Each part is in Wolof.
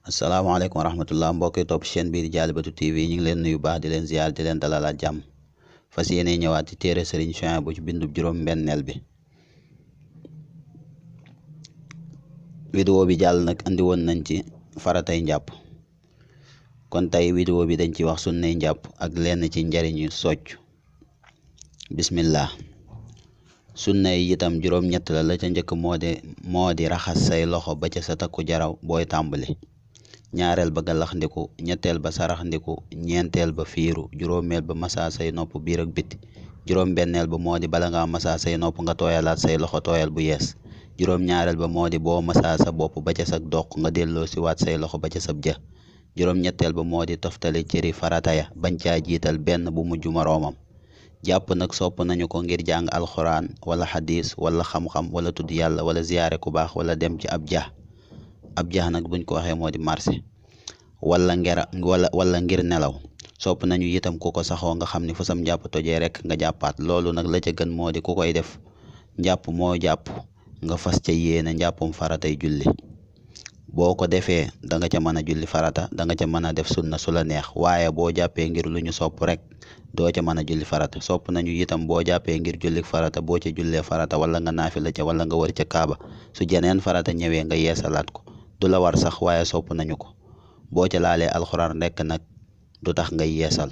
asalaamaaleykum wa rahmatullah mbokk yi topp chaîne bii di Dialibatoul TV ñu ngi leen nuyu baax di leen ziar di leen dalalaat jàmm fas yéene ñëwaat ci téere Serigne Souhaïbou ci bindub juróom-benneel bi. vidéo bi jàll nag andi woon nañ ci faratay njàpp kon tey vidéo bi dañ ci wax sunnay njàpp ak lenn ci njariñu socc. bismillah. sunna yi itam juróom-ñett la ca njëkk moo di raxas say loxo ba ca sa takku jaraw booy tàmbali. ñaareel ba galax ndiku, ñetteel ba sarax ndiku, ñeenteel ba fiiru, juróomeel ba masa say nopp biir ak biti, juróom-benneel ba moo di bala ngaa masa say nopp nga tooyalaat say loxo tooyal bu yees, juróom-ñaareel ba moo di boo masa sa bopp ba ca sa doq nga delloo si waat say loxo ba ca sab jë, juróom-ñetteel ba moo di toftale cëri farataya bañ caa jiital benn bu mujj moroomam. jàpp nag sopp nañu ko ngir jàng alxuraan wala xadis wala xam-xam wala tudd yàlla wala ziyaare ku baax wala dem ci ab jax nag buñ ko waxee moo di marché wala ngir nelaw. sopp nañu itam ku ko saxoo nga xam ni fu sam njàpp tojee rek nga jàppaat. loolu nag la ca gën moo di ku koy def njàpp moo jàpp nga fas ca yéene njàppum faratay julli. boo ko defee da nga ca mën a julli farata, da nga ca mën a def sunna su la neex, waaye boo jàppee ngir lu ñu sopp rek doo ca mën a julli farata. sopp nañu itam boo jàppee ngir julli farata boo ca jullee farata wala nga naafila ca wala nga wër ca kaaba su jeneen farata ñëwee nga yeesalaat ko. du la war sax waaye sopp nañu ko. boo ca laalee alxuraan rekk nag du tax ngay yeesal.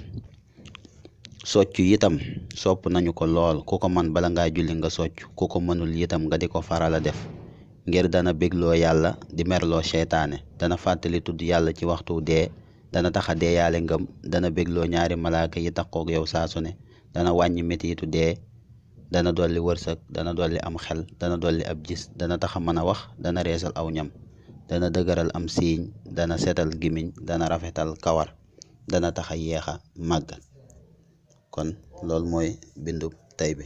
socc itam sopp nañu ko lool, ku ko man bala ngaa julli nga socc, ku ko mënul itam nga di ko faral a def ngir dana bégloo yàlla di merloo seytaane, dana fàttali tudd yàlla ci waxtu dee, dana taxa deeyaale ngëm, dana bégloo ñaari malaaka yi takkook yow saa su ne, dana wàññi metitu dee, dana dolli wërsëg, dana dolli am xel, dana dolli ab gis, dana taxa mën a wax, dana reesal aw ñam, dana dëgëral am siiñ, dana setal gimiñ, dana rafetal kawar, dana taxa yeexa màggal. kon loolu mooy bindu tey bi.